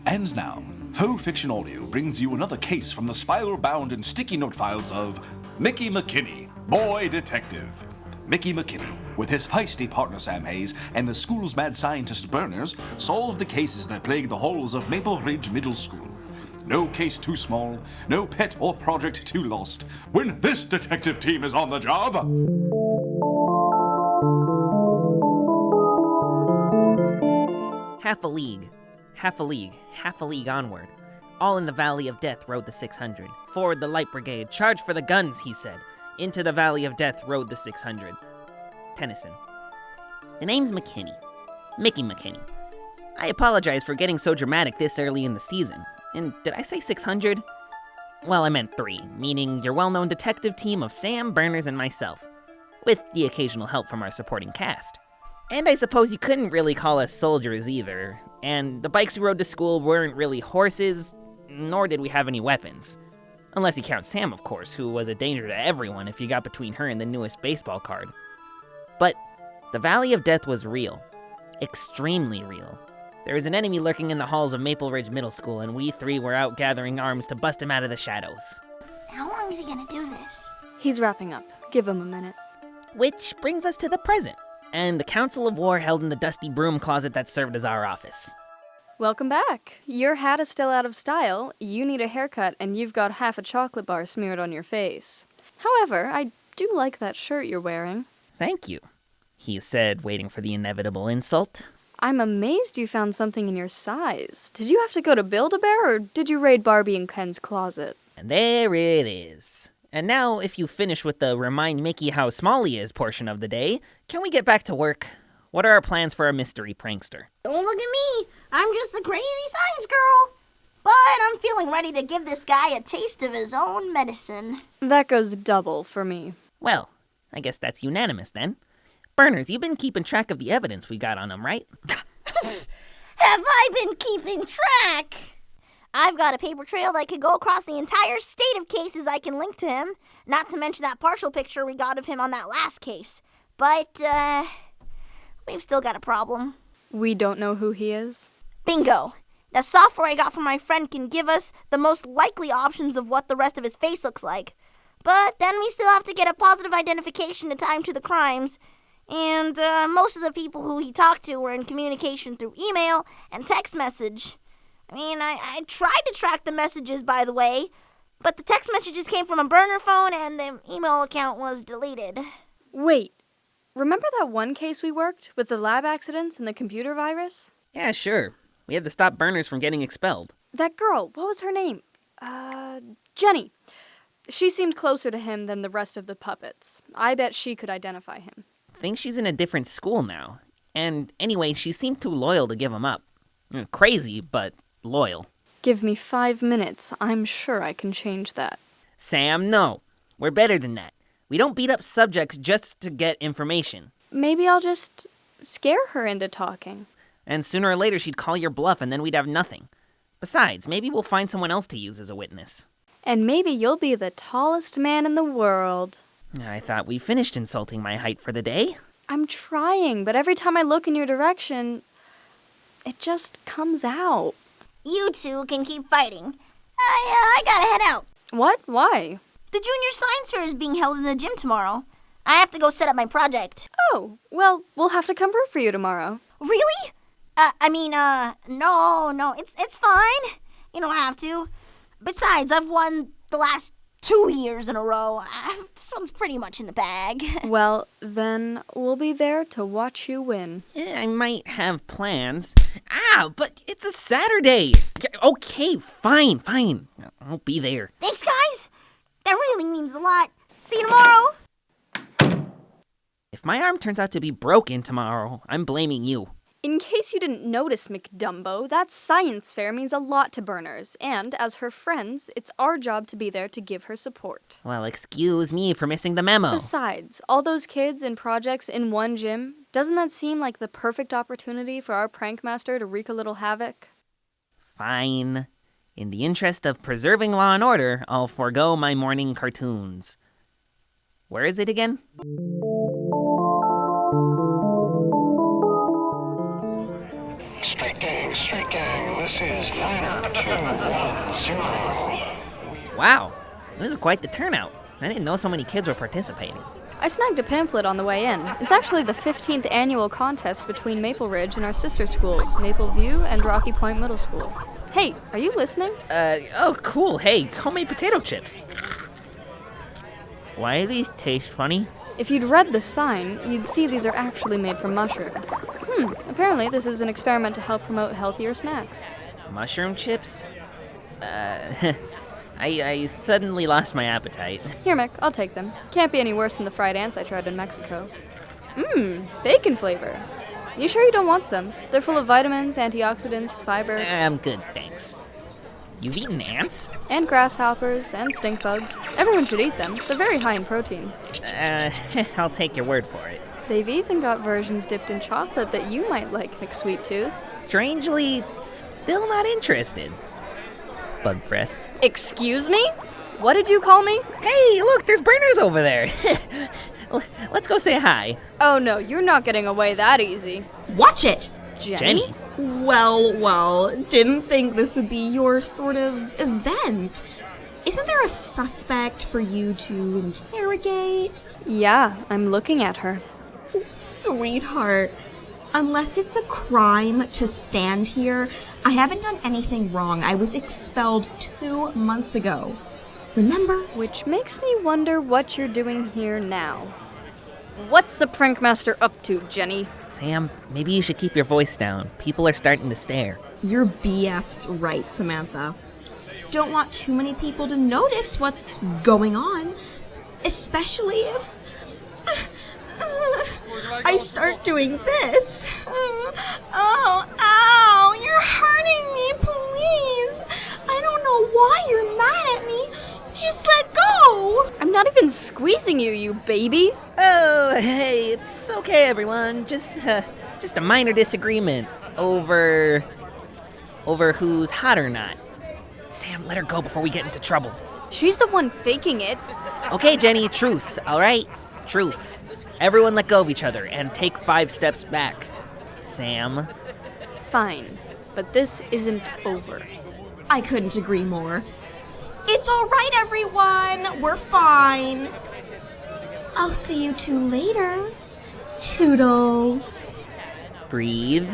And now, Faux Fiction Audio brings you another case from the spiral-bound and sticky note files of Mickie McKinney, Boy Detective. Mickie McKinney, with his feisty partner Sam Hayes and the school's mad scientist Burners, solve the cases that plague the halls of Maple Ridge Middle School. No case too small, no pet or project too lost, when this detective team is on the job. Half a league onward. All in the Valley of Death rode the 600. Forward the light brigade, charge for the guns, he said. Into the Valley of Death rode the 600. Tennyson. The name's McKinney. Mickie McKinney. I apologize for getting so dramatic this early in the season. And did I say 600? Well, I meant 3, meaning your well-known detective team of Sam, Burners, and myself, with the occasional help from our supporting cast. And I suppose you couldn't really call us soldiers either, and the bikes we rode to school weren't really horses, nor did we have any weapons. Unless you count Sam, of course, who was a danger to everyone if you got between her and the newest baseball card. But the Valley of Death was real. Extremely real. There was an enemy lurking in the halls of Maple Ridge Middle School, and we 3 were out gathering arms to bust him out of the shadows. How long is he gonna do this? He's wrapping up. Give him a minute. Which brings us to the present, and the Council of War held in the dusty broom closet that served as our office. Welcome back. Your hat is still out of style, you need a haircut, and you've got half a chocolate bar smeared on your face. However, I do like that shirt you're wearing. Thank you, he said, waiting for the inevitable insult. I'm amazed you found something in your size. Did you have to go to Build-A-Bear, or did you raid Barbie and Ken's closet? And there it is. And now, if you finish with the remind Mickey how small he is portion of the day, can we get back to work? What are our plans for our mystery prankster? Don't look at me. I'm just a crazy science girl. But I'm feeling ready to give this guy a taste of his own medicine. That goes double for me. Well, I guess that's unanimous then. Burners, you've been keeping track of the evidence we got on him, right? Have I been keeping track? I've got a paper trail that could go across the entire state of cases I can link to him. Not to mention that partial picture we got of him on that last case. But, we've still got a problem. We don't know who he is? Bingo! The software I got from my friend can give us the most likely options of what the rest of his face looks like. But then we still have to get a positive identification to tie him to the crimes. And most of the people who he talked to were in communication through email and text message. I mean, I tried to track the messages, by the way, but the text messages came from a burner phone and the email account was deleted. Wait, remember that one case we worked with the lab accidents and the computer virus? Yeah, sure. We had to stop Burners from getting expelled. That girl, what was her name? Jenny. She seemed closer to him than the rest of the puppets. I bet she could identify him. I think she's in a different school now. And anyway, she seemed too loyal to give him up. Crazy, but loyal. Give me 5 minutes. I'm sure I can change that. Sam, no. We're better than that. We don't beat up subjects just to get information. Maybe I'll just scare her into talking. And sooner or later she'd call your bluff and then we'd have nothing. Besides, maybe we'll find someone else to use as a witness. And maybe you'll be the tallest man in the world. I thought we finished insulting my height for the day. I'm trying, but every time I look in your direction, it just comes out. You two can keep fighting. I gotta head out. What? Why? The junior science fair is being held in the gym tomorrow. I have to go set up my project. Oh, well, we'll have to come root for you tomorrow. Really? No, it's fine. You don't have to. Besides, I've won the last 2 years in a row. This one's pretty much in the bag. Well, then we'll be there to watch you win. I might have plans. But it's a Saturday. Okay, fine. I'll be there. Thanks, guys. That really means a lot. See you tomorrow. If my arm turns out to be broken tomorrow, I'm blaming you. In case you didn't notice, McDumbo, that science fair means a lot to Burners, and as her friends, it's our job to be there to give her support. Well, excuse me for missing the memo. Besides, all those kids and projects in one gym, doesn't that seem like the perfect opportunity for our prank master to wreak a little havoc? Fine. In the interest of preserving law and order, I'll forego my morning cartoons. Where is it again? Street gang, this is Niner 210. Wow, this is quite the turnout. I didn't know so many kids were participating. I snagged a pamphlet on the way in. It's actually the 15th annual contest between Maple Ridge and our sister schools, Maple View and Rocky Point Middle School. Hey, are you listening? Oh, cool. Hey, homemade potato chips. Why do these taste funny? If you'd read the sign, you'd see these are actually made from mushrooms. Apparently this is an experiment to help promote healthier snacks. Mushroom chips? I suddenly lost my appetite. Here, Mick, I'll take them. Can't be any worse than the fried ants I tried in Mexico. Bacon flavor. You sure you don't want some? They're full of vitamins, antioxidants, fiber, I'm good, thanks. You've eaten ants? and grasshoppers, and stink bugs. Everyone should eat them. They're very high in protein. I'll take your word for it. They've even got versions dipped in chocolate that you might like, McSweet Tooth. Strangely, still not interested. Bug breath. Excuse me? What did you call me? Hey, look, there's burners over there. Let's go say hi. Oh no, you're not getting away that easy. Watch it! Jenny? Well, didn't think this would be your sort of event. Isn't there a suspect for you to interrogate? Yeah, I'm looking at her. Sweetheart, unless it's a crime to stand here, I haven't done anything wrong. I was expelled 2 months ago. Remember? Which makes me wonder what you're doing here now. What's the prankmaster up to, Jenny? Sam, maybe you should keep your voice down. People are starting to stare. Your BF's right, Samantha. Don't want too many people to notice what's going on, especially if I start doing this. Ow, you're hurting me, please. I don't know why you're mad at me. Just let go. I'm not even squeezing you, you baby. Oh, hey, it's okay, everyone. Just a minor disagreement over who's hot or not. Sam, let her go before we get into trouble. She's the one faking it. Okay, Jenny, truce, all right? Truce. Everyone let go of each other and take 5 steps back. Sam. Fine, but this isn't over. I couldn't agree more. It's all right, everyone. We're fine. I'll see you two later. Toodles. Breathe.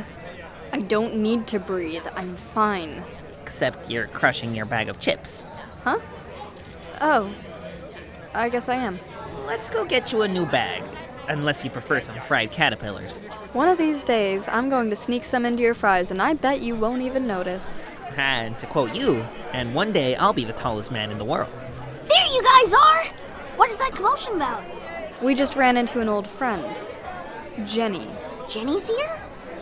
I don't need to breathe. I'm fine. Except you're crushing your bag of chips. Huh? Oh, I guess I am. Let's go get you a new bag. Unless you prefer some fried caterpillars. One of these days, I'm going to sneak some into your fries, and I bet you won't even notice. And to quote you, and one day I'll be the tallest man in the world. There you guys are! What is that commotion about? We just ran into an old friend. Jenny. Jenny's here?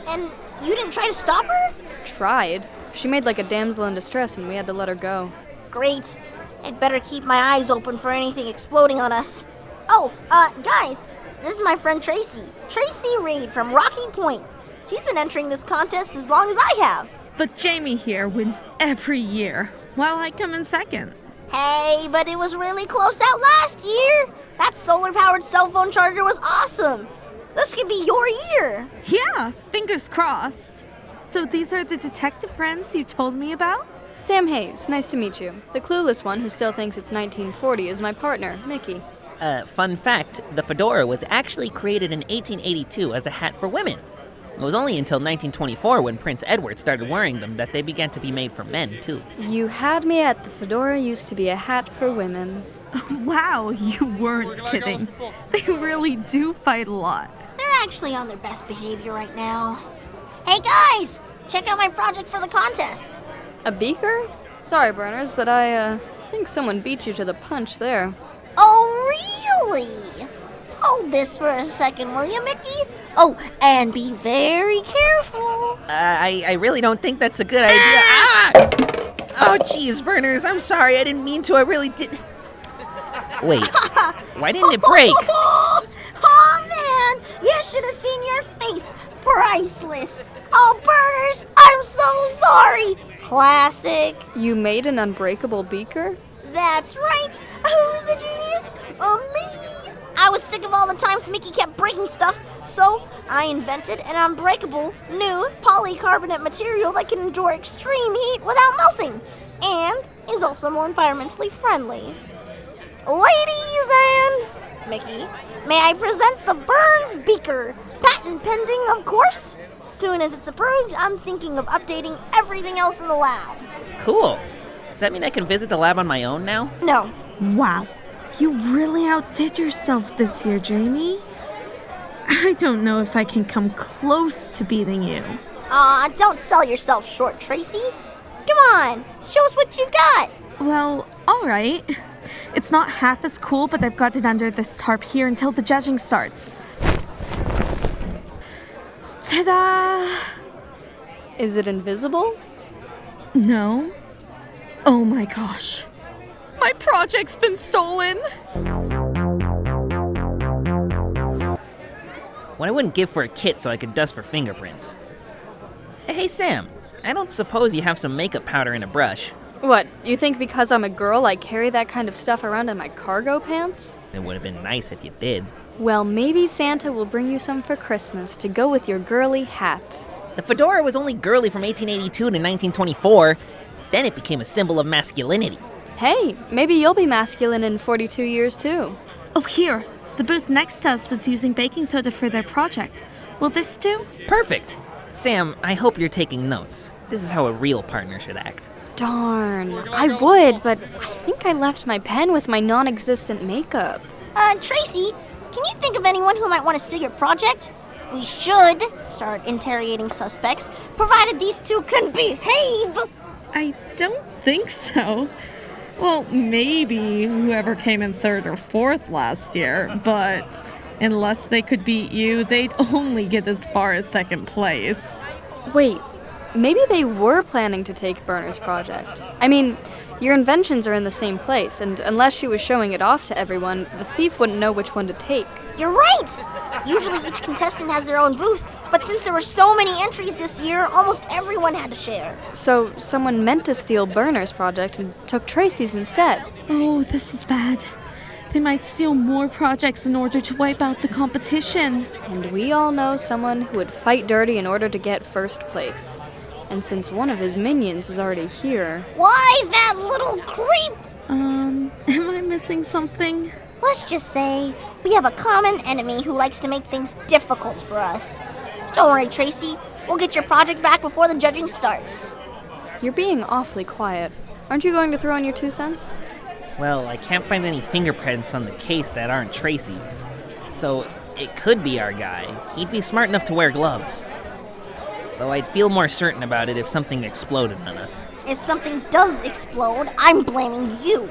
And you didn't try to stop her? Tried. She made like a damsel in distress, and we had to let her go. Great. I'd better keep my eyes open for anything exploding on us. Oh, guys, this is my friend Tracy. Tracy Reed from Rocky Point. She's been entering this contest as long as I have. But Jamie here wins every year, while I come in second. Hey, but it was really close out last year. That solar-powered cell phone charger was awesome. This could be your year. Yeah, fingers crossed. So these are the detective friends you told me about? Sam Hayes, nice to meet you. The clueless one who still thinks it's 1940 is my partner, Mickie. Fun fact, the fedora was actually created in 1882 as a hat for women. It was only until 1924 when Prince Edward started wearing them that they began to be made for men, too. You had me at the fedora used to be a hat for women. Wow, you weren't kidding. They really do fight a lot. They're actually on their best behavior right now. Hey guys, check out my project for the contest. A beaker? Sorry, Burners, but I think someone beat you to the punch there. Oh, really? Hold this for a second, will you, Mickey? Oh, and be very careful. I really don't think that's a good idea. Ah! Oh, jeez, Burners, I'm sorry. I didn't mean to. I really did. Wait, why didn't it break? Oh, man, you should have seen your face. Priceless. Oh, Burners, I'm so sorry. Classic. You made an unbreakable beaker? That's right. Who's a genius? Me. I was sick of all the times Mickey kept breaking stuff, So I invented an unbreakable new polycarbonate material that can endure extreme heat without melting, and is also more environmentally friendly. Ladies and Mickey, may I present the Burns Beaker? Patent pending, of course. Soon as it's approved, I'm thinking of updating everything else in the lab. Cool. Does that mean I can visit the lab on my own now? No. Wow. You really outdid yourself this year, Jamie. I don't know if I can come close to beating you. Don't sell yourself short, Tracy. Come on, show us what you got. Well, alright. It's not half as cool, but I've got it under this tarp here until the judging starts. Ta-da! Is it invisible? No. Oh my gosh. My project's been stolen! What I wouldn't give for a kit so I could dust for fingerprints. Hey, Sam, I don't suppose you have some makeup powder and a brush. What, you think because I'm a girl I carry that kind of stuff around in my cargo pants? It would have been nice if you did. Well, maybe Santa will bring you some for Christmas to go with your girly hat. The fedora was only girly from 1882 to 1924. Then it became a symbol of masculinity. Hey, maybe you'll be masculine in 42 years too. Oh, here. The booth next to us was using baking soda for their project. Will this do? Perfect. Sam, I hope you're taking notes. This is how a real partner should act. Darn, I would, but I think I left my pen with my non-existent makeup. Tracy, can you think of anyone who might want to steal your project? We should start interrogating suspects, provided these two can behave. I don't think so. Well, maybe whoever came in third or fourth last year, but unless they could beat you, they'd only get as far as second place. Wait, maybe they were planning to take Burner's project. I mean, your inventions are in the same place, and unless she was showing it off to everyone, the thief wouldn't know which one to take. You're right! Usually each contestant has their own booth, but since there were so many entries this year, almost everyone had to share. So someone meant to steal Burner's project and took Tracy's instead. Oh, this is bad. They might steal more projects in order to wipe out the competition. And we all know someone who would fight dirty in order to get first place. And since one of his minions is already here... Why, that little creep! Am I missing something? Let's just say we have a common enemy who likes to make things difficult for us. Don't worry, Tracy. We'll get your project back before the judging starts. You're being awfully quiet. Aren't you going to throw in your 2 cents? Well, I can't find any fingerprints on the case that aren't Tracy's. So it could be our guy. He'd be smart enough to wear gloves. Though I'd feel more certain about it if something exploded on us. If something does explode, I'm blaming you.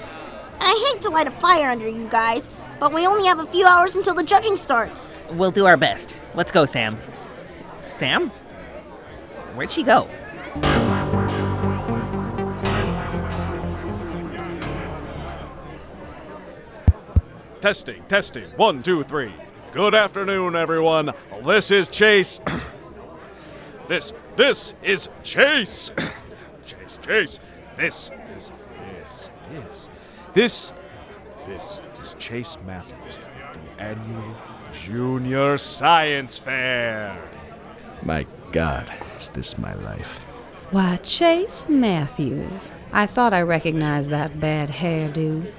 I hate to light a fire under you guys, but we only have a few hours until the judging starts. We'll do our best. Let's go, Sam. Sam? Where'd she go? Testing, testing. 1, 2, 3. Good afternoon, everyone. This is Chase. This is Chase. Chase. This is Chase Matthews, the annual Junior Science Fair. My God, is this my life? Why, Chase Matthews. I thought I recognized that bad hairdo.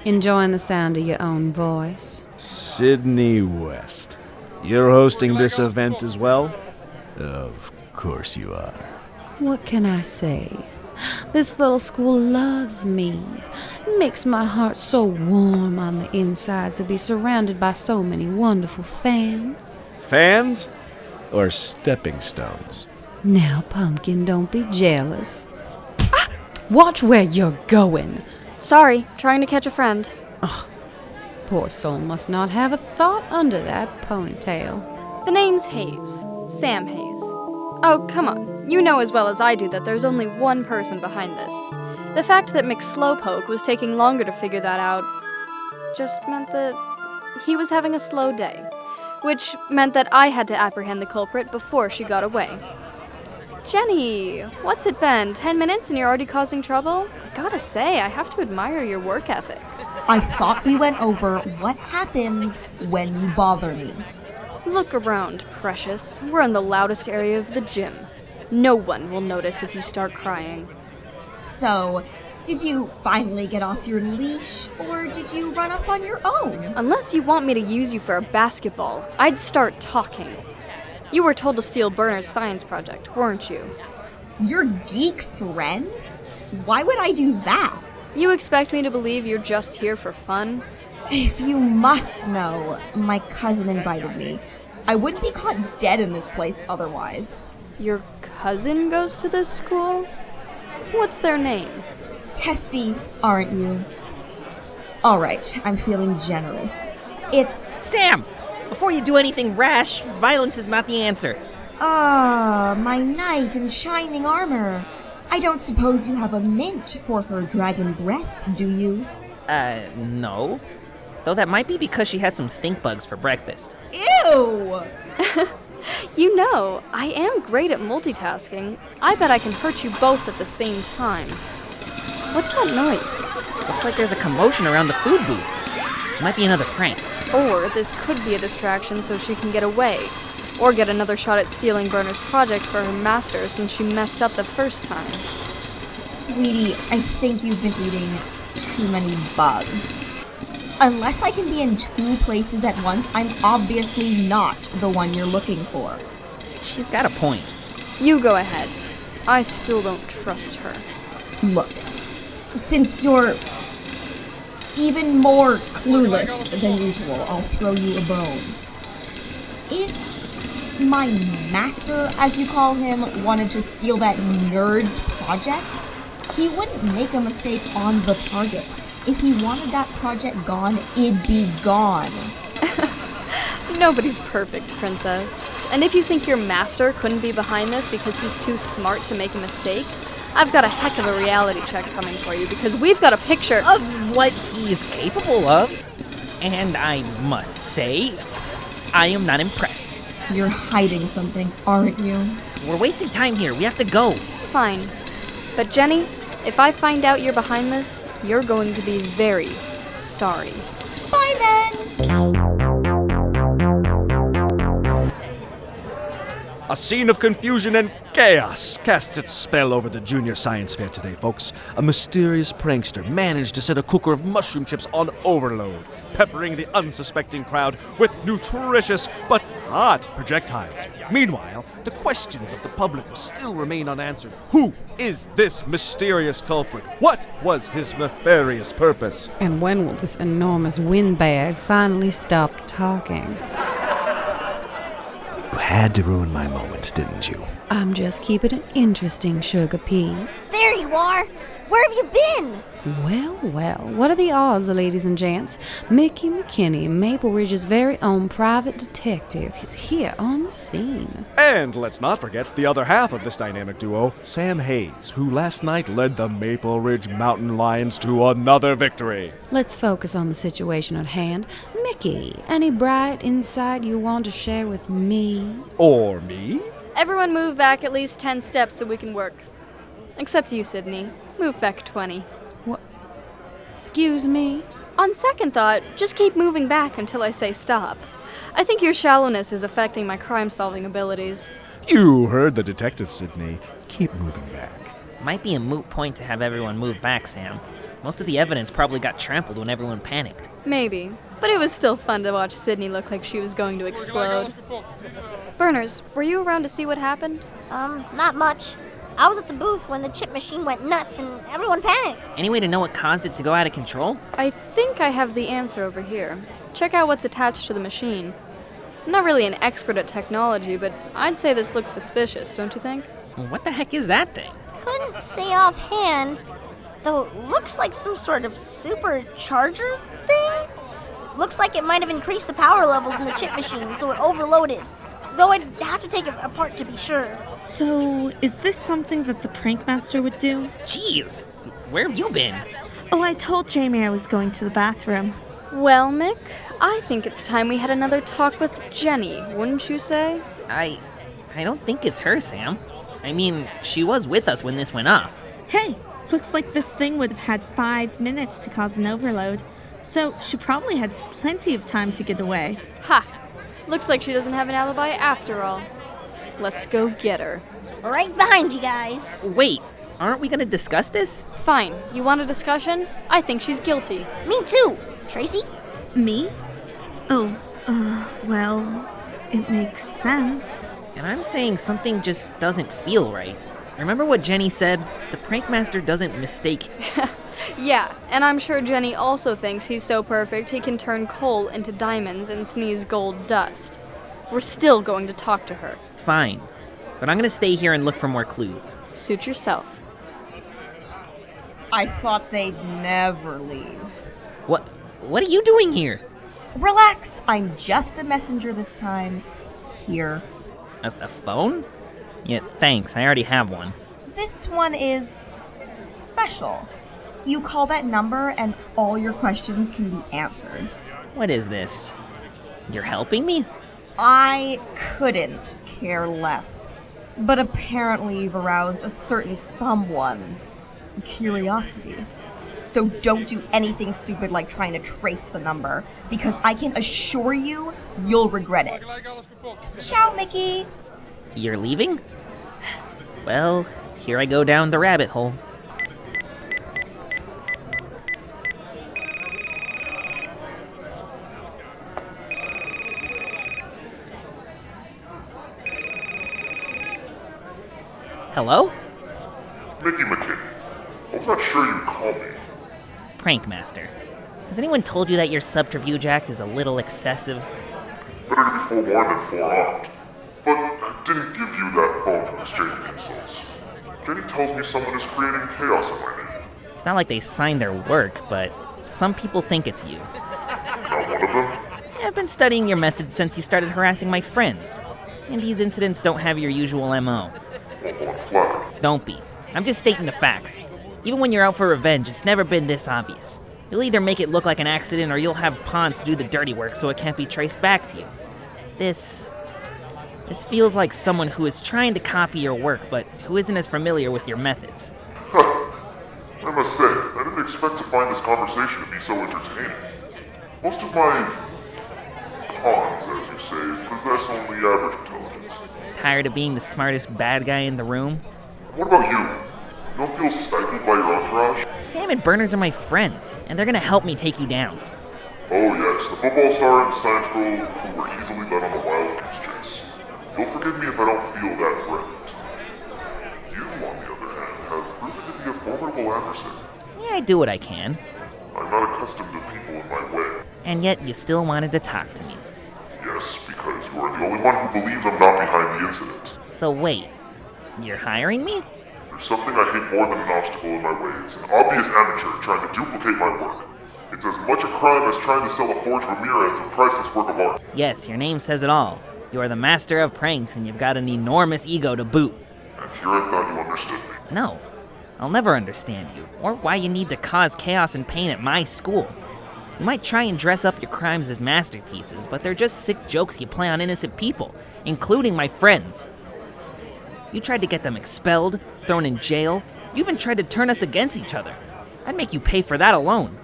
Enjoying the sound of your own voice? Sydney West. You're hosting this event as well? Of course you are. What can I say? This little school loves me. It makes my heart so warm on the inside to be surrounded by so many wonderful fans. Fans? Or stepping stones? Now, Pumpkin, don't be jealous. Ah! Watch where you're going. Sorry, trying to catch a friend. Poor soul must not have a thought under that ponytail. The name's Hayes. Sam Hayes. Oh, come on. You know as well as I do that there's only one person behind this. The fact that McSlowpoke was taking longer to figure that out just meant that he was having a slow day, which meant that I had to apprehend the culprit before she got away. Jenny, what's it been? 10 minutes and you're already causing trouble? I gotta say, I have to admire your work ethic. I thought we went over what happens when you bother me. Look around, precious. We're in the loudest area of the gym. No one will notice if you start crying. So, did you finally get off your leash, or did you run off on your own? Unless you want me to use you for a basketball, I'd start talking. You were told to steal Burner's science project, weren't you? Your geek friend? Why would I do that? You expect me to believe you're just here for fun? If you must know, my cousin invited me. I wouldn't be caught dead in this place otherwise. Your cousin goes to this school? What's their name? Testy, aren't you? Alright, I'm feeling generous. It's... Sam! Before you do anything rash, violence is not the answer. my knight in shining armor. I don't suppose you have a mint for her dragon breath, do you? No. Though that might be because she had some stink bugs for breakfast. Ew! You know, I am great at multitasking. I bet I can hurt you both at the same time. What's that noise? Looks like there's a commotion around the food booths. Might be another prank. Or this could be a distraction so she can get away. Or get another shot at stealing Burner's project for her master since she messed up the first time. Sweetie, I think you've been eating too many bugs. Unless I can be in two places at once, I'm obviously not the one you're looking for. She's got a point. You go ahead. I still don't trust her. Look, since you're even more clueless than usual, I'll throw you a bone. If my master, as you call him, wanted to steal that nerd's project, he wouldn't make a mistake on the target. If he wanted that project gone, it'd be gone. Nobody's perfect, princess. And if you think your master couldn't be behind this because he's too smart to make a mistake, I've got a heck of a reality check coming for you because we've got a picture Of what he is capable of. And I must say, I am not impressed. You're hiding something, aren't you? We're wasting time here. We have to go. Fine. But Jenny, if I find out you're behind this, you're going to be very sorry. Bye then! A scene of confusion and chaos casts its spell over the Junior Science Fair today, folks. A mysterious prankster managed to set a cooker of mushroom chips on overload, peppering the unsuspecting crowd with nutritious but hot projectiles. Meanwhile, the questions of the public still remain unanswered. Who is this mysterious culprit? What was his nefarious purpose? And when will this enormous windbag finally stop talking? You had to ruin my moment, didn't you? I'm just keeping it interesting, Sugar Pea. There you are! Where have you been? Well, what are the odds, ladies and gents? Mickie McKinney, Maple Ridge's very own private detective, is here on the scene. And let's not forget the other half of this dynamic duo, Sam Hayes, who last night led the Maple Ridge Mountain Lions to another victory. Let's focus on the situation at hand. Mickie, any bright insight you want to share with me? Or me? Everyone move back at least 10 steps so we can work. Except you, Sydney. Move back 20. What? Excuse me? On second thought, just keep moving back until I say stop. I think your shallowness is affecting my crime-solving abilities. You heard the detective, Sydney. Keep moving back. Might be a moot point to have everyone move back, Sam. Most of the evidence probably got trampled when everyone panicked. Maybe, but it was still fun to watch Sydney look like she was going to explode. Burners, were you around to see what happened? Not much. I was at the booth when the chip machine went nuts and everyone panicked. Any way to know what caused it to go out of control? I think I have the answer over here. Check out what's attached to the machine. I'm not really an expert at technology, but I'd say this looks suspicious, don't you think? What the heck is that thing? Couldn't say offhand, though it looks like some sort of supercharger thing. Looks like it might have increased the power levels in the chip machine, so it overloaded. Though I'd have to take it apart to be sure. So, is this something that the prank master would do? Jeez, where have you been? Oh, I told Jamie I was going to the bathroom. Well, Mick, I think it's time we had another talk with Jenny, wouldn't you say? I don't think it's her, Sam. I mean, she was with us when this went off. Hey, looks like this thing would have had 5 minutes to cause an overload, so she probably had plenty of time to get away. Ha! Looks like she doesn't have an alibi after all. Let's go get her. Right behind you guys. Wait, aren't we gonna discuss this? Fine. You want a discussion? I think she's guilty. Me too. Tracy? Me? Oh, well, it makes sense. And I'm saying something just doesn't feel right. Remember what Jenny said? The prankmaster doesn't mistake. Yeah, and I'm sure Jenny also thinks he's so perfect he can turn coal into diamonds and sneeze gold dust. We're still going to talk to her. Fine, but I'm gonna stay here and look for more clues. Suit yourself. I thought they'd never leave. What are you doing here? Relax, I'm just a messenger this time. Here. A phone? Yeah, thanks, I already have one. This one is special. You call that number and all your questions can be answered. What is this? You're helping me? I couldn't care less. But apparently you've aroused a certain someone's curiosity. So don't do anything stupid like trying to trace the number, because I can assure you, you'll regret it. Ciao, Mickey! You're leaving? Well, here I go down the rabbit hole. Hello? Mickie McKinney. I was not sure you'd call me. Prankmaster. Has anyone told you that your subterfuge act is a little excessive? Better to be forewarned than forearmed. But I didn't give you that phone to exchange insults. Jenny tells me someone is creating chaos in my name. It's not like they signed their work, but some people think it's you. Not one of them? I've been studying your methods since you started harassing my friends. And these incidents don't have your usual MO. Won't go unflattered. Don't be. I'm just stating the facts. Even when you're out for revenge, it's never been this obvious. You'll either make it look like an accident or you'll have pawns to do the dirty work so it can't be traced back to you. This feels like someone who is trying to copy your work, but who isn't as familiar with your methods. I must say, I didn't expect to find this conversation to be so entertaining. Most of my pawns, as you say, possess only average intelligence. Tired of being the smartest bad guy in the room? What about you? You don't feel stifled by your entourage? Sam and Burners are my friends, and they're gonna help me take you down. Oh yes, the football star and the science girl who were easily led on the wild goose chase. You'll forgive me if I don't feel that threatened. You, on the other hand, have proven to be a formidable adversary. Yeah, I do what I can. I'm not accustomed to people in my way. And yet, you still wanted to talk to me. Yes, because you are the only one who believes I'm not behind the incident. So wait, you're hiring me? There's something I hate more than an obstacle in my way. It's an obvious amateur trying to duplicate my work. It's as much a crime as trying to sell a forged Ramirez a priceless work of art. Yes, your name says it all. You are the master of pranks, and you've got an enormous ego to boot. And here I thought you understood me. No, I'll never understand you, or why you need to cause chaos and pain at my school. You might try and dress up your crimes as masterpieces, but they're just sick jokes you play on innocent people, including my friends. You tried to get them expelled, thrown in jail. You even tried to turn us against each other. I'd make you pay for that alone.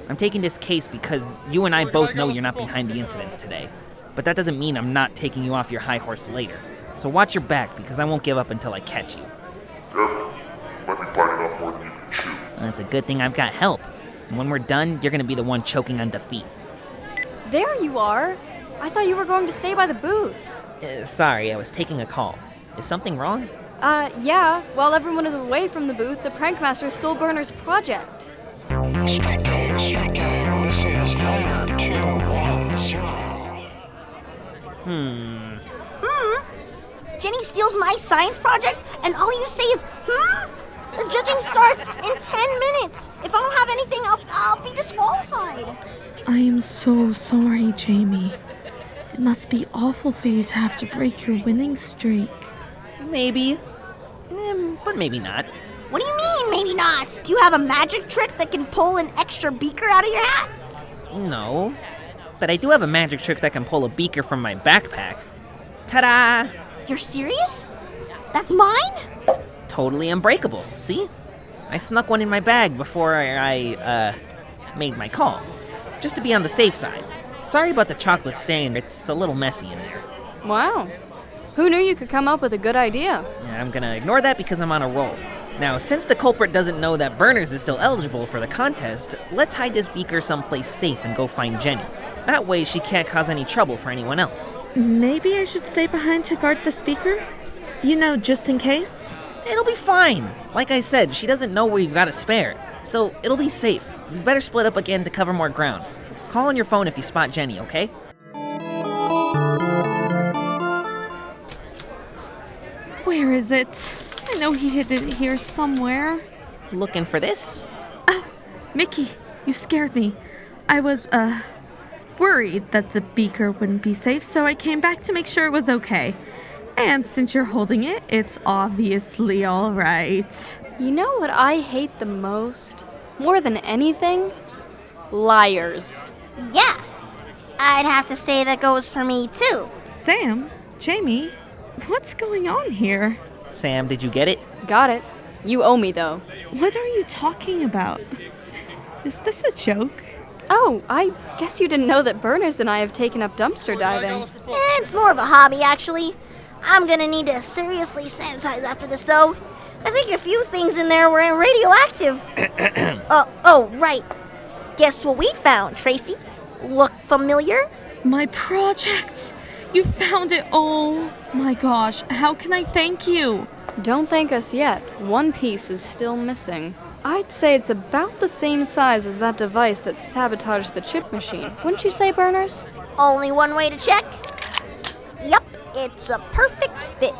I'm taking this case because you and I both know you're not behind the incidents today. But that doesn't mean I'm not taking you off your high horse later. So watch your back, because I won't give up until I catch you. Careful. You might be biting off more than you can chew. And it's a good thing I've got help. And when we're done, you're gonna be the one choking on defeat. There you are. I thought you were going to stay by the booth. Sorry, I was taking a call. Is something wrong? Yeah. While everyone is away from the booth, the prankmaster stole Burner's project. Inspector, this is 90210. Jenny steals my science project, and all you say is, The judging starts in 10 minutes. If I don't have anything, I'll be disqualified. I am so sorry, Jamie. It must be awful for you to have to break your winning streak. Maybe. But maybe not. What do you mean, maybe not? Do you have a magic trick that can pull an extra beaker out of your hat? No. But I do have a magic trick that can pull a beaker from my backpack. Ta-da! You're serious? That's mine? Totally unbreakable, see? I snuck one in my bag before I made my call. Just to be on the safe side. Sorry about the chocolate stain, it's a little messy in there. Wow. Who knew you could come up with a good idea? Yeah, I'm gonna ignore that because I'm on a roll. Now, since the culprit doesn't know that Burners is still eligible for the contest, let's hide this beaker someplace safe and go find Jenny. That way she can't cause any trouble for anyone else. Maybe I should stay behind to guard the speaker? You know, just in case? It'll be fine. Like I said, she doesn't know where you've got a spare, so it'll be safe. We better split up again to cover more ground. Call on your phone if you spot Jenny, okay? Where is it? I know he hid it here somewhere. Looking for this? Oh, Mickey, you scared me. I was, worried that the beaker wouldn't be safe, so I came back to make sure it was okay. And since you're holding it, it's obviously all right. You know what I hate the most? More than anything? Liars. Yeah, I'd have to say that goes for me too. Sam, Jamie, what's going on here? Sam, did you get it? Got it. You owe me, though. What are you talking about? Is this a joke? Oh, I guess you didn't know that Burners and I have taken up dumpster diving. It's more of a hobby, actually. I'm gonna need to seriously sanitize after this, though. I think a few things in there were radioactive. Oh, right. Guess what we found, Tracy? Look familiar? My project! You found it! Oh my gosh, how can I thank you? Don't thank us yet. One piece is still missing. I'd say it's about the same size as that device that sabotaged the chip machine. Wouldn't you say, Burners? Only one way to check. Yup, it's a perfect fit.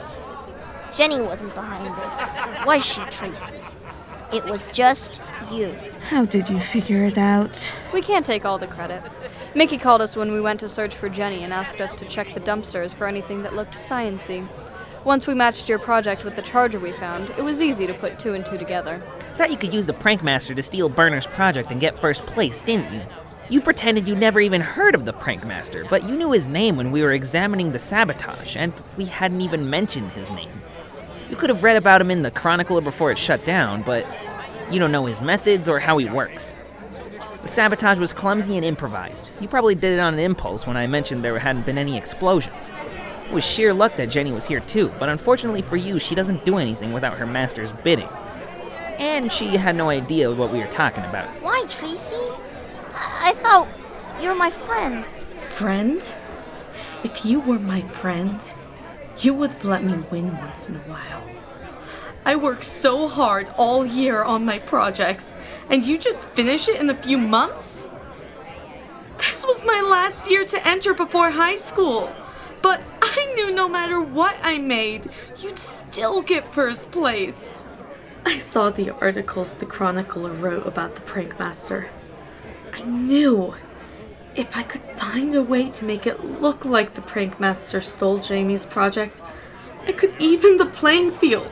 Jenny wasn't behind this, was she, Tracy? It was just you. How did you figure it out? We can't take all the credit. Mickey called us when we went to search for Jenny and asked us to check the dumpsters for anything that looked science-y. Once we matched your project with the charger we found, it was easy to put two and two together. Thought you could use the Prankmaster to steal Burner's project and get first place, didn't you? You pretended you never even heard of the Prankmaster, but you knew his name when we were examining the sabotage, and we hadn't even mentioned his name. You could have read about him in the Chronicler before it shut down, but you don't know his methods or how he works. The sabotage was clumsy and improvised. You probably did it on an impulse when I mentioned there hadn't been any explosions. It was sheer luck that Jenny was here too, but unfortunately for you, she doesn't do anything without her master's bidding. And she had no idea what we were talking about. Why, Tracy? I thought you were my friend. Friend? If you were my friend, you would have let me win once in a while. I worked so hard all year on my projects, and you just finish it in a few months? This was my last year to enter before high school. But I knew no matter what I made, you'd still get first place. I saw the articles the Chronicler wrote about the Prankmaster. I knew if I could find a way to make it look like the Prankmaster stole Jamie's project, I could even the playing field.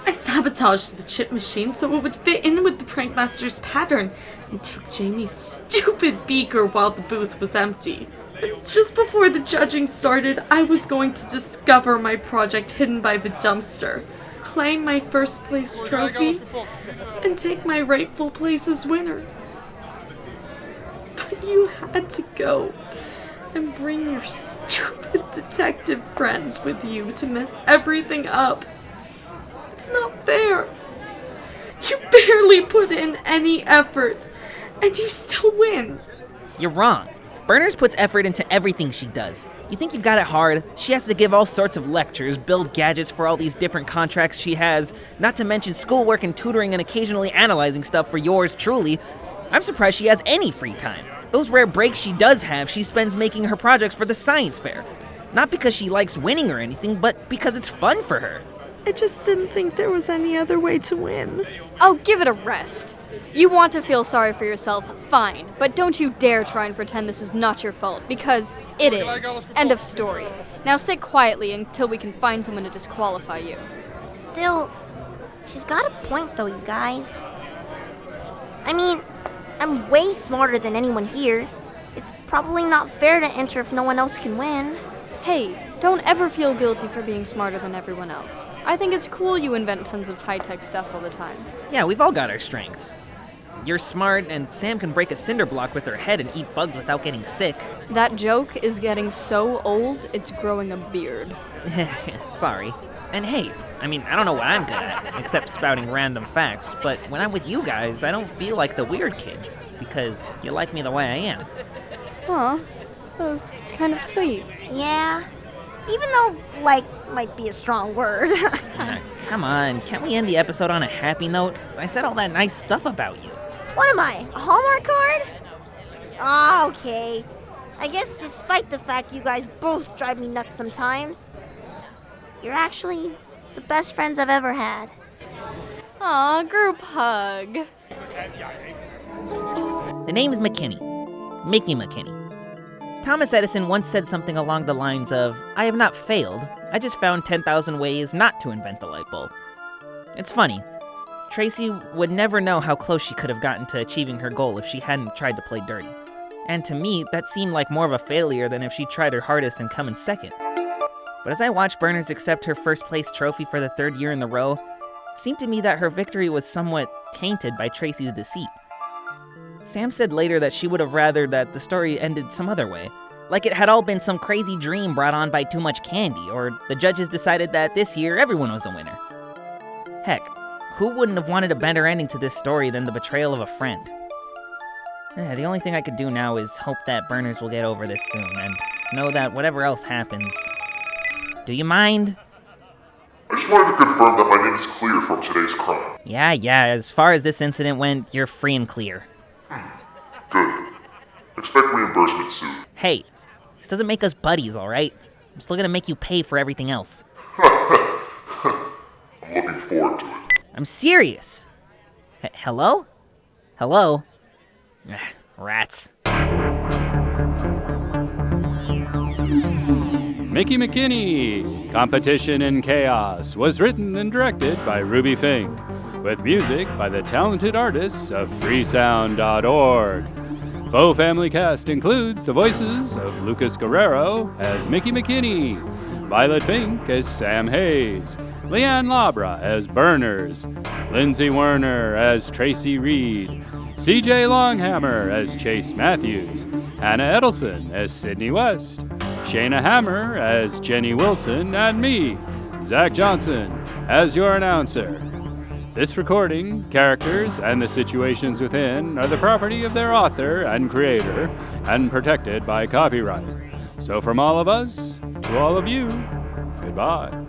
I sabotaged the chip machine so it would fit in with the Prankmaster's pattern and took Jamie's stupid beaker while the booth was empty. Just before the judging started, I was going to discover my project hidden by the dumpster, claim my first place trophy, and take my rightful place as winner. But you had to go and bring your stupid detective friends with you to mess everything up. It's not fair. You barely put in any effort, and you still win. You're wrong. Burners puts effort into everything she does. You think you've got it hard? She has to give all sorts of lectures, build gadgets for all these different contracts she has, not to mention schoolwork and tutoring and occasionally analyzing stuff for yours truly. I'm surprised she has any free time. Those rare breaks she does have, she spends making her projects for the science fair. Not because she likes winning or anything, but because it's fun for her. I just didn't think there was any other way to win. Oh, give it a rest. You want to feel sorry for yourself, fine. But don't you dare try and pretend this is not your fault, because it is. End of story. Now sit quietly until we can find someone to disqualify you. Still, she's got a point though, you guys. I mean, I'm way smarter than anyone here. It's probably not fair to enter if no one else can win. Hey, don't ever feel guilty for being smarter than everyone else. I think it's cool you invent tons of high-tech stuff all the time. Yeah, we've all got our strengths. You're smart, and Sam can break a cinder block with her head and eat bugs without getting sick. That joke is getting so old, it's growing a beard. Sorry. And hey, I don't know what I'm good at, except spouting random facts, but when I'm with you guys, I don't feel like the weird kid, because you like me the way I am. Aw, that was kind of sweet. Yeah. Even though, like, might be a strong word. Come on, can't we end the episode on a happy note? I said all that nice stuff about you. What am I, a Hallmark card? Ah, okay. I guess despite the fact you guys both drive me nuts sometimes, you're actually the best friends I've ever had. Aw, group hug. The name's McKinney. Mickie McKinney. Thomas Edison once said something along the lines of, "I have not failed, I just found 10,000 ways not to invent the light bulb." It's funny. Tracy would never know how close she could have gotten to achieving her goal if she hadn't tried to play dirty. And to me, that seemed like more of a failure than if she tried her hardest and come in second. But as I watched Burners accept her first place trophy for the third year in a row, it seemed to me that her victory was somewhat tainted by Tracy's deceit. Sam said later that she would have rather that the story ended some other way, like it had all been some crazy dream brought on by too much candy, or the judges decided that this year everyone was a winner. Heck, who wouldn't have wanted a better ending to this story than the betrayal of a friend? The only thing I could do now is hope that Burners will get over this soon, and know that whatever else happens... Do you mind? I just wanted to confirm that my name is clear from today's crime. Yeah, as far as this incident went, you're free and clear. Good. Expect reimbursement soon. Hey, this doesn't make us buddies, alright? I'm still gonna make you pay for everything else. I'm looking forward to it. I'm serious! Hello? Hello? Rats. Mickie McKinney, Competition in Chaos, was written and directed by Ruby Fink, with music by the talented artists of freesound.org. Faux Family Cast includes the voices of Lucas Guerrero as Mickie McKinney, Violet Fink as Sam Hayes, Leanne Labra as Burners, Lindsay Werner as Tracy Reed, CJ Longhammer as Chase Matthews, Hannah Edelson as Sydney West, Shayna Hammer as Jenny Wilson, and me, Zach Johnson, as your announcer. This recording, characters, and the situations within are the property of their author and creator, and protected by copyright. So from all of us, to all of you, goodbye.